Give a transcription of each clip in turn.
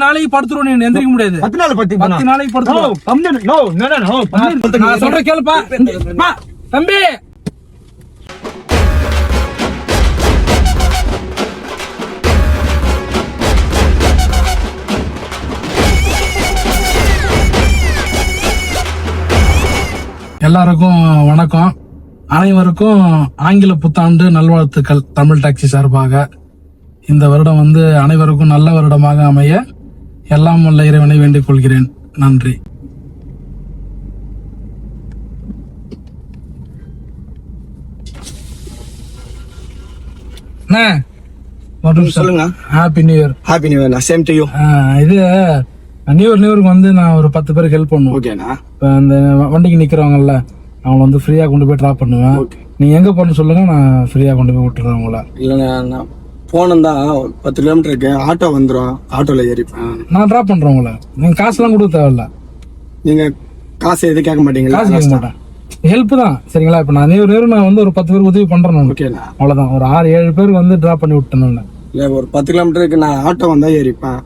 நாளைக்கு படுத்துருவோம், நீ எந்திரிக்க முடியாது. 10 நாளைக்கு படுத்துருவோம். நான் சொல்ற கேளுப்பா தம்பி. எல்லாருக்கும் வணக்கம். அனைவருக்கும் ஆங்கில புத்தாண்டு நல்வாழ்த்துக்கள். தமிழ் டாக்ஸி சார்பாக இந்த வருடம் அனைவருக்கும் நல்ல வருடமாக அமைய எல்லாம் வல்ல இறைவனை வேண்டிக் கொள்கிறேன். நன்றி. சொல்லுங்க. Happy new year. Happy new year. Same to you. இது நியூ இயருக்கு நான் ஒரு 10 பேருக்கு ஹெல்ப் பண்ணுவேன். ஓகேண்ணா. இப்போ அந்த வண்டிக்கு நிக்கிறவங்கல்ல, அவங்கள ஃப்ரீயா கொண்டு போய் டிராப் பண்ணுவேன். நீங்க எங்க போகணும்னு சொல்லுங்க, நான் ஃப்ரீயா கொண்டு போய் விட்டுறேன் உங்களை. இல்லைண்ணா, நான் போனோம் தான் 10 கிலோமீட்டருக்கு ஆட்டோ வந்துடும், ஆட்டோல ஏறிப்பேன். நான் டிராப் பண்றேன் உங்களை. நீங்க காசுலாம் கொடுக்க தேவையில்ல. நீங்க காசு எதுவும் கேட்க மாட்டீங்களா? காசு கேட்க மாட்டேன், ஹெல்ப் தான். சரிங்களா? இப்போ நான் நியூ இயர் நான் ஒரு 10 பேருக்கு உதவி பண்றேன். ஓகேண்ணா. அவ்வளவுதான். ஒரு 6-7 பேருக்கு டிராப் பண்ணி விட்டேன். இல்லை, ஒரு 10 கிலோமீட்டருக்கு நான் ஆட்டோ வந்தா ஏறிப்பேன்.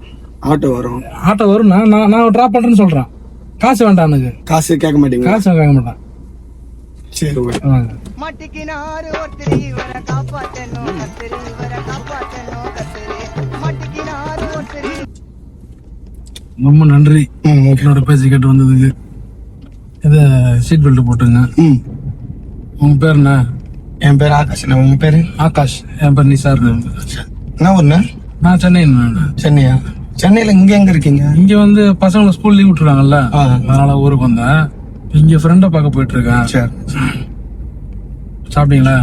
ஆட்டோ வரும். ஆட்டோ வரும். நான் டிராப் பண்றேன்னு சொல்றேன். காசு வேண்டாம் எனக்கு. காசு கேட்க மாட்டீங்க? காசு கேட்க மாட்டேன். சரி. ரொம்ப நன்றி என்னோட பேச்சு கேட்டு வந்ததுக்கு. இத சீட் பெல்ட் போட்டுங்க. உங்க பேர் என்ன? என் பேர் ஆகாஷ். உங்க பேரு? ஆகாஷ். என் பேர் நிசார். என்ன ஊர்ண்ணா? நான் சென்னை. சென்னையா? சென்னையில இங்க எங்க இருக்கீங்க? இங்க பசங்களை ஸ்கூல் லீவ் விட்டுருக்காங்கல்ல, அதனால ஊருக்கு வந்தேன். இங்க ஃப்ரெண்டை பார்க்க போயிட்டு இருக்கேன். சரி. சாப்பிட்டீங்களா?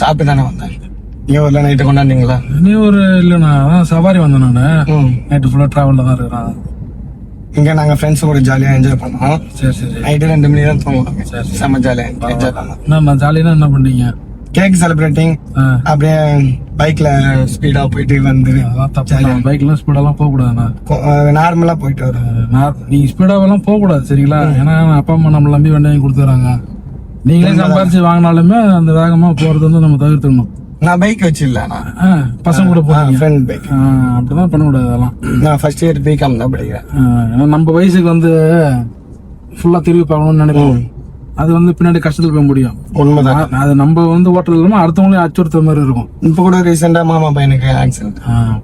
சாப்பிட்டு தானே வந்தேன். நீங்க ஒரு நைட்டு கொண்டாந்தீங்களா? நீ இல்லைண்ணா, சவாரி வந்தேன். நான் நைட்டு ஃபுல்லா டிராவல்ல தான் இருக்கிறேன். இங்க நாங்க ஃப்ரெண்ட்ஸ் கூட ஜாலியா என்ஜாய் பண்ணோம். சரி சரி. நைட்டு 2 மணி தான் தூங்குவோம். செம்ம ஜாலியா என்ஜாய் பண்ணோம். நான் ஜாலியா என்ன பண்ணீங்க? Cake celebrating. அப்படியே பைக்ல ஸ்பீடா போயிட்டு பைக்ல ஸ்பீடெல்லாம் போக கூடாதுண்ணா. நார்மலா போயிட்டு வரும். நீங்க ஸ்பீடாவெல்லாம் போக கூடாது. சரிங்களா? ஏன்னா அப்பா அம்மா நம்ம நம்பி வண்டி வாங்கி கொடுத்துறாங்க. நீங்களே சம்பாரிச்சு வாங்கினாலுமே அந்த வேகமா போறது நம்ம தவிர்த்துக்கணும். நான் பைக் வச்சிடல, பசங்க கூட போறேன். Friend bike. அப்படிதான் பண்ண கூடாது. அதெல்லாம் நான் ஃபர்ஸ்ட் இயர் பிகாம் தான் படிக்கிறேன். ஏன்னா நம்ம வயசுக்கு ஃபுல்லா திரும்பி பார்க்கணும்னு நினைப்போம். அது பின்னாடி கஷ்டத்துல போய் முடியும். உண்மைதான். அது நம்ம ஓட்டுறது இல்லாம அடுத்தவங்களையும் அச்சுறுத்துற மாதிரி இருக்கும். இப்ப கூட ரீசெண்டா மாமா பையனுக்கு ஆக்சிடென்ட்.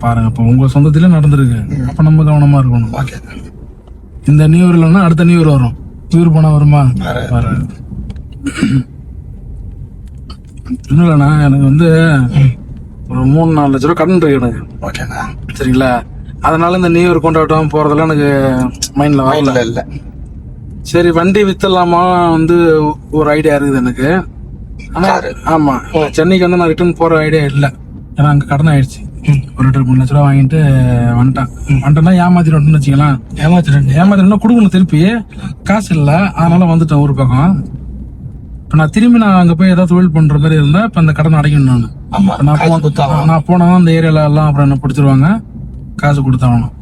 பாருங்க, இப்ப உங்க சொந்தத்திலே நடந்திருக்கு. அப்ப நம்ம கவனமா இருக்கணும். இந்த நியூ இயர் இல்லைன்னா அடுத்த நியூ இயர் வரும். நியூ இயர் போனா வருமா? இல்லண்ணா, எனக்கு ஒரு 3-4 லட்ச ரூபா கடன் இருக்கு எனக்கு. சரிங்களா? அதனால இந்த நியூ இயர் கொண்டாட்டம் போறதெல்லாம் எனக்கு மைண்ட்ல வரல. இல்ல, சரி, வண்டி வித்தலாமா ஒரு ஐடியா இருக்குது எனக்கு. ஆனா ஆமா, சென்னைக்கு நான் ரிட்டர்ன் போற ஐடியா இல்ல. ஏன்னா அங்க கடன் ஆயிடுச்சு. ஒரு 3 லட்ச ரூபா வாங்கிட்டு வந்துட்டேன்னா ஏமாத்திட்டு வச்சுக்கலாம். ஏமாத்திட்டு கொடுக்கணும் திருப்பி. காசு இல்ல, அதனால வந்துட்டேன் ஊர் பக்கம். இப்ப நான் திரும்பி அங்க போய் ஏதாவது தொழில் பண்ற மாதிரி இருந்தா இப்ப அந்த கடன் அடைக்கணும். நான் போனா அந்த ஏரியால எல்லாம் அப்புறம் என்ன பிடிச்சிருவாங்க, காசு கொடுத்தாகணும்.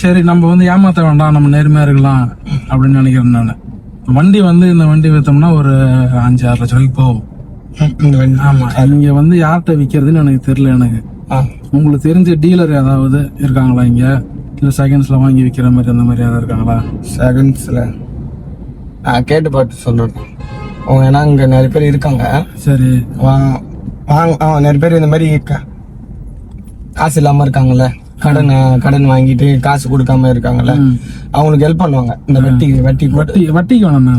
சரி, நம்ம ஏமாத்த வேண்டாம், நம்ம நேர்மையா இருக்கலாம் அப்படின்னு நினைக்கிறேன் நான். வண்டி இந்த வண்டி வித்தோம்னா ஒரு 5-6 லட்சம் ரூபாய்க்கு போகும். ஆமா, இங்க யார்கிட்ட விக்கிறதுன்னு எனக்கு தெரியல. எனக்கு உங்களுக்கு தெரிஞ்ச டீலர் ஏதாவது இருக்காங்களா இங்க? இல்ல செகண்ட்ஸ்ல வாங்கி விக்கிற மாதிரி அந்த மாதிரி ஏதாவது இருக்காங்களா? செகண்ட்ஸ்ல கேட்டு பார்த்து சொல்றேன். ஏன்னா இங்க நிறைய பேர் இருக்காங்க. சரி, நிறைய பேர் இந்த மாதிரி காசு இல்லாம இருக்காங்கல்ல, கடன் வாங்கிட்டு காசு கொடுக்காம இருக்காங்கல்ல, அவங்களுக்கு ஹெல்ப் பண்ணுவாங்க. இந்த வட்டிக்கு வேணாம். வட்டிக்கு வேணாமா?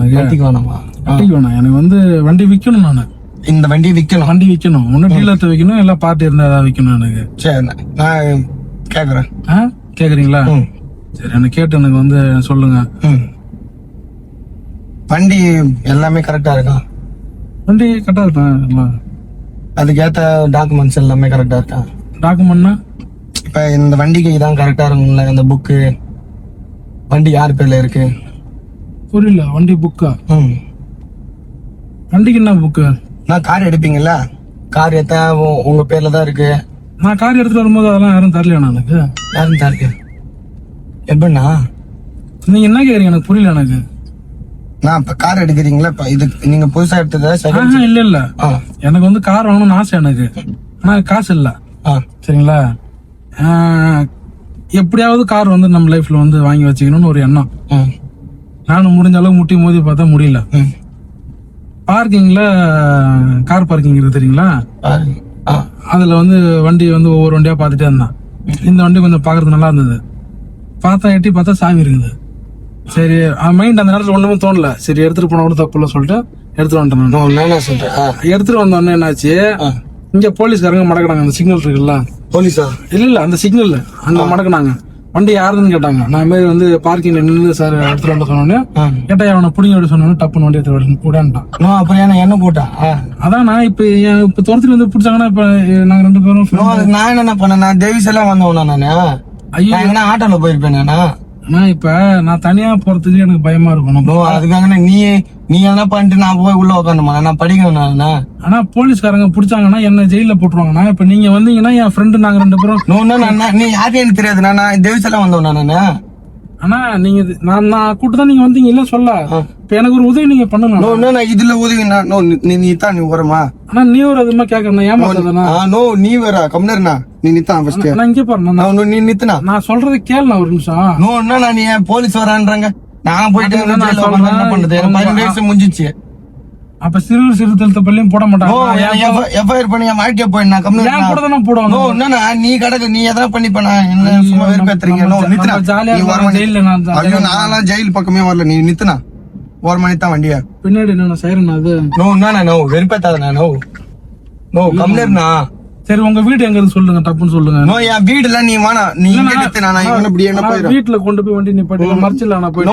வட்டிக்கு வேணாம். எனக்கு வண்டி விற்கணும். நான் இந்த வண்டி விற்கணும். ஒன்னும் டீலர்ட்ட விற்கணும், இல்ல பார்ட்டி இருந்தா ஏதாவது விற்கணும் எனக்கு. சரி, நான் கேக்குறேன். கேக்குறீங்களா? சரி, எனக்கு கேட்டு எனக்கு சொல்லுங்க. வண்டி எல்லாமே கரெக்டா இருக்கா? வண்டி கரெக்டா இருக்கா? அதுக்கேத்த டாக்குமெண்ட்ஸ் எல்லாமே கரெக்டா இருக்கா? டாக்குமெண்ட்னா இப்ப இந்த வண்டிக்கு இதான் கரெக்டா இருக்கும்ல? இந்த புக்கு வண்டி யார் பேர்ல இருக்கு? புரியல. வண்டி புக்கா? வண்டிக்கு என்ன புக்கு? நான் கார் எடுப்பீங்கல்ல, கார் உங்க பேர்ல தான் இருக்கு. நான் கார் எடுத்துட்டு வரும்போது அதெல்லாம் யாரும் தரலையா? எனக்கு யாரும் தரல. எப்படின்னா நீங்க என்ன கேக்குறீங்க? எனக்கு புரியல. எனக்கு நான் இப்ப கார் எடுக்கிறீங்களா? இப்ப இது நீங்க புதுசா எடுத்ததா? இல்ல, எனக்கு கார் வாங்கணும்னு ஆசை எனக்கு. ஆனா காசு இல்ல. சரிங்களா? எப்படியாவது கார் வந்து நம்ம லைஃப்ல வந்து வாங்கி வச்சுக்கணும்னு ஒரு எண்ணம். நானும் முடிஞ்ச அளவு முட்டி மோதி பார்த்தா முடியல. பார்க்கிங்ல கார் பார்க்கிங் இருக்கு தெரியுங்களா, அதுல வந்து வண்டி வந்து ஒவ்வொரு வண்டியா பார்த்துட்டே இருந்தான். இந்த வண்டி கொஞ்சம் பாக்குறது நல்லா இருந்தது. பார்த்தா எட்டி பார்த்தா சாவி இருக்குது. சரி மைண்ட் அந்த நேரத்துல ஒண்ணுமே தோணல. சரி எடுத்துட்டு போன கூட தப்பு இல்லை சொல்லிட்டு எடுத்துட்டு வந்துட்டேன். எடுத்துட்டு வந்தோடனே என்னாச்சு, இங்க போலீஸ்காரங்க மடக்கினாங்க. அந்த சிக்னல் இருக்குல்ல, போலீஸா இல்ல அந்த சிக்னல் அங்க மடக்கினாங்க. வண்டி யாருன்னு கேட்டாங்க. நான் மாதிரி வந்து பார்க்கிங்ல நின்று சார் எடுத்துட்டு வந்து சொன்னோன்னே கேட்டா அவனை பிடிங்க விட சொன்னோன்னு டப்புன்னு வண்டி எடுத்து கூடான்ட்டான். அப்புறம் என்ன போட்டா? அதான் நான் இப்ப துரத்துட்டு வந்து பிடிச்சாங்கன்னா இப்ப நாங்க 2 பேரும் நான் என்ன பண்ணேன், நான் தேவிஸ் எல்லாம் வந்தவனா நானு. ஐயோ எங்கன்னா ஆட்டோல போயிருப்பேன் நானா. நான் இப்ப நான் தனியா போறதுக்கு எனக்கு பயமா இருக்கணும். அதுக்காக நீ என்ன பண்ணிட்டு நான் போய் உள்ள உட்காந்துமா, நான் படிக்கணும். ஆனா போலீஸ்காரங்க பிடிச்சாங்கன்னா என்ன ஜெயில போட்டுருவாங்கண்ணா. இப்ப நீங்க வந்தீங்கன்னா என் ஃப்ரெண்டு நாங்க 2 பேரும். நீ யாரும் எனக்கு தெரியாது, நான் தேவிஸ் எல்லாம் வந்தவனா நானு. ஆனா நீங்க நான் கூட்டு தான் நீங்க வந்தீங்க இல்ல சொல்ல. இப்ப எனக்கு ஒரு உதவி நீங்க பண்ணணும். இதுல உதவி நீ தான் நீ வரமா. ஆனா நீ ஒரு அதுமா கேக்குறேன் ஏமாத்ததுனா. நீ வேற கம்னர்னா நீ நித்தான் ஃபர்ஸ்ட். நான் இங்க பாரு நீ நித்துனா நான் சொல்றது கேளு ஒரு நிமிஷம். நீ போலீஸ் வரான்றாங்க, நான் போயிட்டு என்ன பண்றது, 15 வயசு முடிஞ்சிச்சு. அப்ப சிறு திருத்த பள்ளியும் போட மாட்டாங்க. எஃப்ஐஆர் பண்ணி என் வாழ்க்கைய போயிடு. நான் கம்மியா கூட தானே போடுவாங்க. என்னன்னா நீ கடக்கு நீ எதனா பண்ணிப்பா, என்ன சும்மா வெறுப்பேத்துறீங்க. ஐயோ நான்லாம் ஜெயில் பக்கமே வரல, நீ நித்துனா ஒரு மணி தான் வண்டியா பின்னாடி என்ன சைரன் அது. நோ வெறுப்பேத்தாத. நோ கம்மியா. சரி உங்க வீடு எங்க இருந்து சொல்லுங்க, டப்புன்னு சொல்லுங்க. என் வீடுல நீ வேணா, நீ இங்க நித்து, நான் இப்படி என்ன போயிடும். வீட்டுல கொண்டு போய் வண்டி நிப்பாட்டி மறைச்சிடல. நான் போய்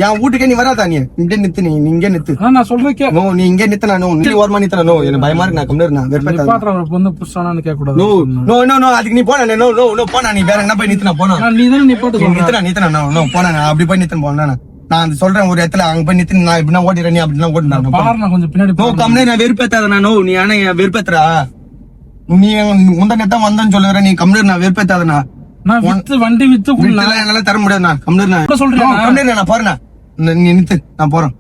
என் வீட்டுக்கே நீ வராதா, நீ இங்க நித்து, நீ இங்க நித்து. நான் சொல்றேன் நீ இங்க நித்து, நீ ஒரு மணி நித்துனா. எனக்கு பயமா இருக்கு, நான் கம்மியா வெறுப்பேத்தாத. வந்து புஷ்டானு கேட்க கூடாது. அதுக்கு நீ போனா போனா, நீ வேற என்ன போய் நித்துனா போனா. நீ தானே நிப்பாட்டு நித்துனா போனா, அப்படி போய் நித்துன்னு போனா. நான் சொல்றேன் ஒரு இடத்துல அங்க போய் நித்து, நான் இப்படின்னா ஓட்டிடுறேன், நீ அப்படின்னா ஓட்டினா கொஞ்சம் பின்னாடி கம்மியா. நான் வெறுப்பேத்தாத. நீ ஆனா வெறுப்பேத்துறா. நீ முந்தனத்தான் வந்தேன்னு சொல்லுற, நீ கம்மியா. நான் வெறுப்பேத்தாதனா. நான் வண்டி வித்து என்னால தர முடியாது. நான் கம்மியா சொல்றேன். நான் போறேன், நீ நித்து, நான் போறேன்.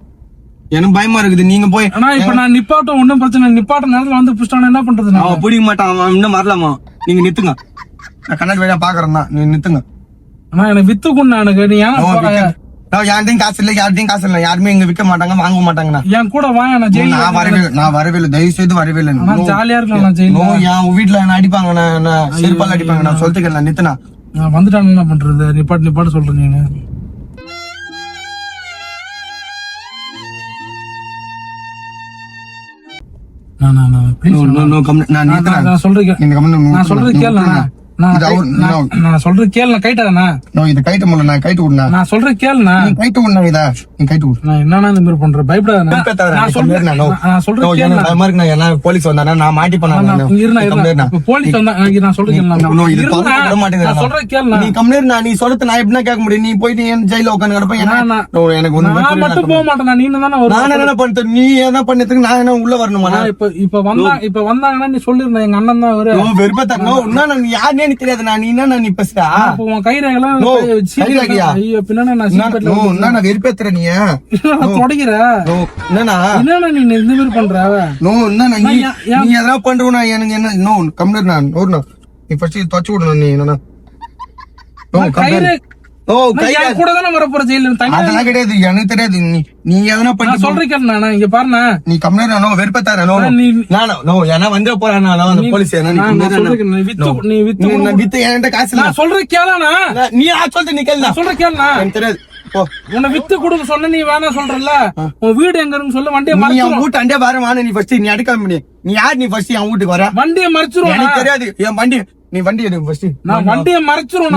எனக்கு பயமா இருக்குது. நீங்க போய் இப்ப நான் நிப்பாட்டம் ஒண்ணும் பிரச்சனை. நிப்பாட்ட நேரத்துல வந்து புஷ்டான என்ன பண்றது? அவன் பிடிக்க மாட்டான், அவன் இன்னும் வரலாமா. நீங்க நித்துங்க, நான் கண்ணாடி வழியா பாக்குறேன் தான். நீ நித்துங்க. ஆனா எனக்கு வித்து கொண்டா எனக்கு. நீ யார்ட்டையும் காசு இல்ல, யாருமே இங்க விற்க மாட்டாங்க, வாங்க மாட்டாங்கண்ணா. என் கூட வாங்க. நான் வரவே இல்லை, தயவு செய்து வரவே இல்லை. ஜாலியா இருக்கலாம். என் வீட்டுல என்ன அடிப்பாங்க, செருப்பால் அடிப்பாங்க. நான் சொல்லிட்டு நித்துனா வந்துட்டாங்க. என்ன பண்றது? நிப்பாட்டு சொல்றீங்க. நான் சொல்றது கேளு. நான் சொல்றது கேளு. கைட்டாதானா இத கைட்ட முடியல. நான் கைட்டு விடுனா. நான் சொல்றது கேளுண்ணா. நீ கைட்டு விடுனா. இதா நீ கைட்டு விடு. நான் என்னன்னா இந்த மாதிரி பண்ற பயப்படாத. நான் சொல்றது கேளு. பயமா இருக்கு. நான் எல்லாம் போலீஸ் வந்தானா நான் மாட்டி பண்ணா. போலீஸ் வந்தா நான் சொல்றது கேளு. நான் சொல்றது கேளு. நீ கம்மியா. நீ சொல்றது நான் எப்படின்னா கேட்க முடியும். நீ போயிட்டு ஏன் ஜெயில உட்காந்து கிடப்ப. எனக்கு நான் மட்டும் போக மாட்டேன். நீ தானே நான் என்ன பண்ண, நீ என்ன பண்ணதுக்கு நான் என்ன உள்ள வரணுமா? இப்ப வந்தாங்கன்னா நீ சொல்லிருந்தேன் எங்க அண்ணன் தான் அவரு. வெறுப்பா நீ யாருன்னே தெரியாது. நான் என்ன நீ பேசுறா வெறுப்பேத்துற. நீ தொடங்கிற என்ன நீ இந்த மாதிரி பண்ற. நீ எதனா பண்றா எனக்கு என்ன கம்மியா. நீ ஃபர்ஸ்ட் தொச்சு விடணும். நீ என்னன்னா கூட தானே வரப்போற ஜெயில. அதெல்லாம் கிடையாது, எனக்கு தெரியாது. நீ எதனா பண்ணி சொல்றேன். இங்க பாருண்ணா, நீ கம்மியா வெறுப்பத்தார. ஏன்னா வந்து போறான் போலீஸ். நீ வித்து என்கிட்ட காசு. நான் சொல்றேன் கேளண்ணா. நீ சொல்லிட்டு நீ கேளு. சொல்றேன் கேளுண்ணா. எனக்கு தெரியாது. உன்னை வித்து கொடுக்க சொன்ன, நீ வேணா சொல்றல. உன் வீடு எங்க இருக்கு சொல்லு. வண்டியை என் வீட்டு அண்டே வர. நீ ஃபர்ஸ்ட் நீ அடிக்காம முடியும். நீ யார்? நீ ஃபர்ஸ்ட் என் வீட்டுக்கு வர. வண்டியை மறைச்சிருவோம். எனக்கு தெரியாது. என் வண்டி நீ வண்டி எடு ஃபர்ஸ்ட். நான் வண்டியை மறைச்சிருவோம்.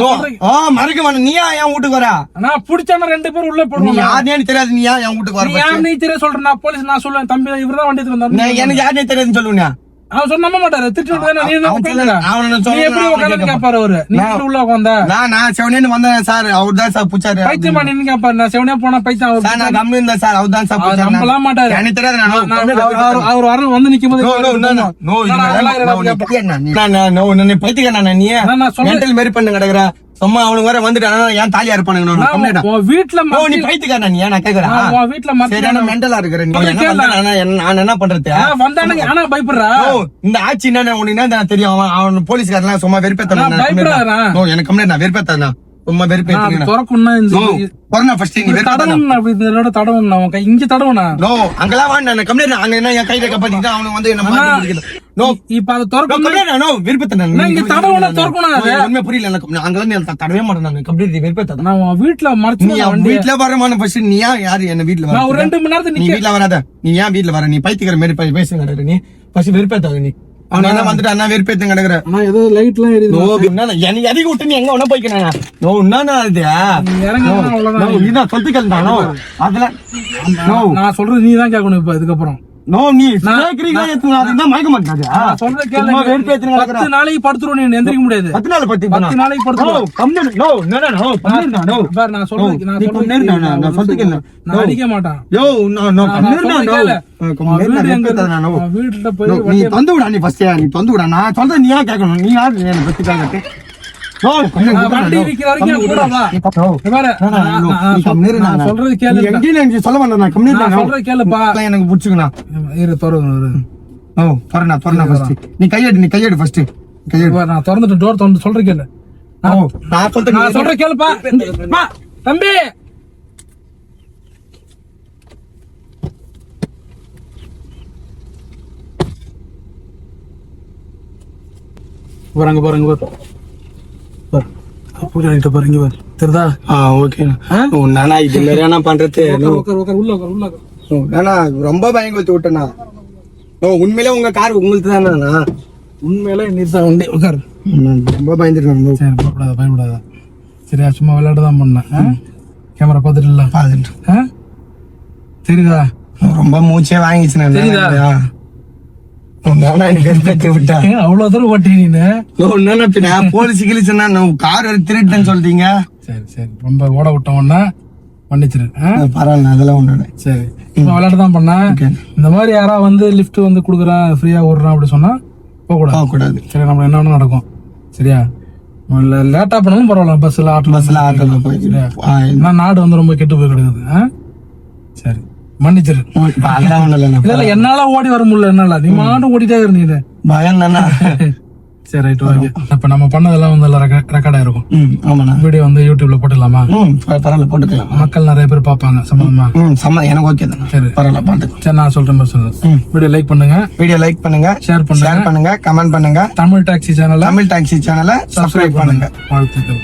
மறைக்க மாட்டேன். நீ என் வீட்டுக்கு வர. நான் புடிச்சான 2 பேரும் உள்ள போடுவோம். யாருன்னு தெரியாது. நீ என் வீட்டுக்கு வர. யார் நீ தெரியாது சொல்றேன். நான் போலீஸ் நான் சொல்லுவேன். தம்பி இவர்தான் வண்டி எடுத்து வந்தாரு. எனக்கு யாருன்னு தெரியாதுன்னு சொல்லுவேன். அவன் சொன்ன நம்ப மாட்டாரு. திட்டு எப்படி உட்காந்து கேப்பாரு அவரு. நீ உள்ள உட்காந்த நான் செவனேன்னு வந்தேன் சார். அவர் தான் சார் பூச்சாரு. பைத்தியமா நின்னு கேப்பாரு. நான் செவனே போனா பைத்தியம். நான் கம்மி இருந்தேன் சார். அவர் தான் சார் நம்பலாம் மாட்டாரு. எனக்கு தெரியாது. அவர் வரல வந்து நிக்கும் போது பைத்தியக்காரன் நீ மென்டல் மாரி பண்ணு கிடக்குற. சும்மா அவனுக்கு வேற வந்துட்டானா ஏன் தாலியா இருப்பானுங்க உன் வீட்டுல நீ பைத்துக்காரனா நீ நான் கேக்குறேன் உன் வீட்டுல சரியான மெண்டலா இருக்கிற நீ நான் என்ன பண்றது வந்தானுங்க ஆனா பயப்படுறா இந்த ஆட்சி என்ன உனக்கு என்ன தெரியும் அவன் போலீஸ்காரன் சும்மா வெறுப்பேத்தான் எனக்கு கம்மியா நான் வெறுப்பேத்தான் சும்மா வெறுப்பேன் திறக்கும்னா கொரோனா ஃபர்ஸ்ட் நீ தடவுனா இங்க தடவுனா நோ அங்கெல்லாம் வாங்க நான் கம்மியா அங்க என்ன என் கையில கப்பாத்திட்டு அவனுக்கு வந்து என்ன நோ இப்ப அது திறக்கும் நோ வெறுப்பேத்தான் இங்க தடவுனா திறக்கணும் ஒண்ணுமே புரியல எனக்கு அங்கெல்லாம் நீ தடவே மாட்டேன் நான் கம்ப்ளீட் வெறுப்பேத்தான் நான் உன் வீட்டுல மறைச்சு நீ வீட்டுல வரமான ஃபர்ஸ்ட் நீ யாரு என்ன வீட்டுல வர நான் ஒரு 2 மணி நேரத்துக்கு நீ வீட்டுல வராத நீ ஏன் வீட்டுல வர நீ பைத்தியக்கார மாதிரி பேசுங்க நீ ஃபர்ஸ்ட் வெறுப்பேத்தாத நீ அவன் என்ன வந்துட்டு அண்ணா வெறுப்பேத்து கிடக்குற ஆனா ஏதோ லைட் எல்லாம் எரியுது எனக்கு அதிக விட்டு நீ எங்க ஒண்ணா போய்க்கிறேன் நோ என்னன்னா அது இதான் சொல்லிக்கலாம் அதெல்லாம் நான் சொல்றது நீ தான் கேட்கணும் இப்ப இதுக்கப்புறம் நோ நீ அதுதான் மயக்க மாட்டாது சொல்ற கேள்வி 10 நாளைக்கு படுத்துருவோம் நீ எந்திரிக்க முடியாது 10 நாள் பத்தி 10 நாளைக்கு படுத்துருவோம் நான் சொல்றேன் நான் சொல்றேன் நான் அடிக்க மாட்டேன் வீட்டுல போய் நீ தொந்து விடா நீ ஃபர்ஸ்ட் நீ தொந்து விடா நான் சொல்றேன் நீ ஏன் கேட்கணும் நீ யாரு என்ன பத்தி கேட்க சொல்றது கேளு சொல்ல மாட்டேன் நான் சொல்றது கேளுப்பா எனக்கு புடிச்சுக்கணும் நீ கையெடு ஃபர்ஸ்ட் நான் திறந்துட்டு டோர் திறந்து சொல்ற கேளு நான் சொல்ற கேளுப்பா தம்பி பாருங்க பூஜை பாருங்க தெரியுதா ஓகே நானா இது மாதிரியான பண்றது உள்ள ரொம்ப பயங்கொத்தி விட்டேண்ணா உண்மையிலே உங்க கார் உங்களுக்கு தானே உண்மையில நீதான் உண்டே உட்காரு ரொம்ப பயந்துருக்கேன் சரி பயப்படாத சரியா சும்மா விளையாட்டு தான் பண்ணேன் கேமரா பார்த்துட்டு தெரியுதா ரொம்ப மூச்சே வாங்கிச்சு தெரியுதா அவ்வளவு தூரம் ஓட்டி போலீஸ் கிழிச்சுன்னா கார் திருட்டுன்னு சொல்றீங்க சரி ரொம்ப ஓட விட்டோம்னா மன்னிச்சிரு பரவாயில்ல அதெல்லாம் ஒண்ணு சரி விளையாட்டு தான் பண்ணேன் இந்த மாதிரி யாரா வந்து லிஃப்ட் வந்து குடுக்குறேன் ஃப்ரீயா ஓடுறான் அப்படி சொன்னா போக கூடாது சரி நம்ம என்ன வேணும் நடக்கும் சரியா லேட்டா பண்ணாலும் பரவாயில்ல பஸ்ல ஆட்டோல சரியா நாடு வந்து ரொம்ப கெட்டு போய் கிடக்குது சரி மன்னிச்சிரு இல்ல என்னால ஓடி வர முடியல என்னால நீ மாட்டும் ஓடிட்டே இருந்தீங்க பயம் தானே சரி ரைட் ஓகே இப்ப நம்ம பண்ணதெல்லாம் வந்து ரெக்கார்ட் ஆயிருக்கும் ஆமாண்ணா வீடியோ வந்து யூடியூப்ல போட்டுடலாமா பரவாயில்ல போட்டுக்கலாம் மக்கள் நிறைய பேர் பாப்பாங்க சம்பந்தமா எனக்கு ஓகே தானே சரி பரவாயில்ல பாத்துக்கலாம் சரி நான் சொல்றேன் வீடியோ லைக் பண்ணுங்க ஷேர் பண்ணுங்க கமெண்ட் பண்ணுங்க தமிழ் டாக்ஸி சேனலை சப்ஸ்கிரைப் பண்ணுங்க வாழ்த்துக்கள்.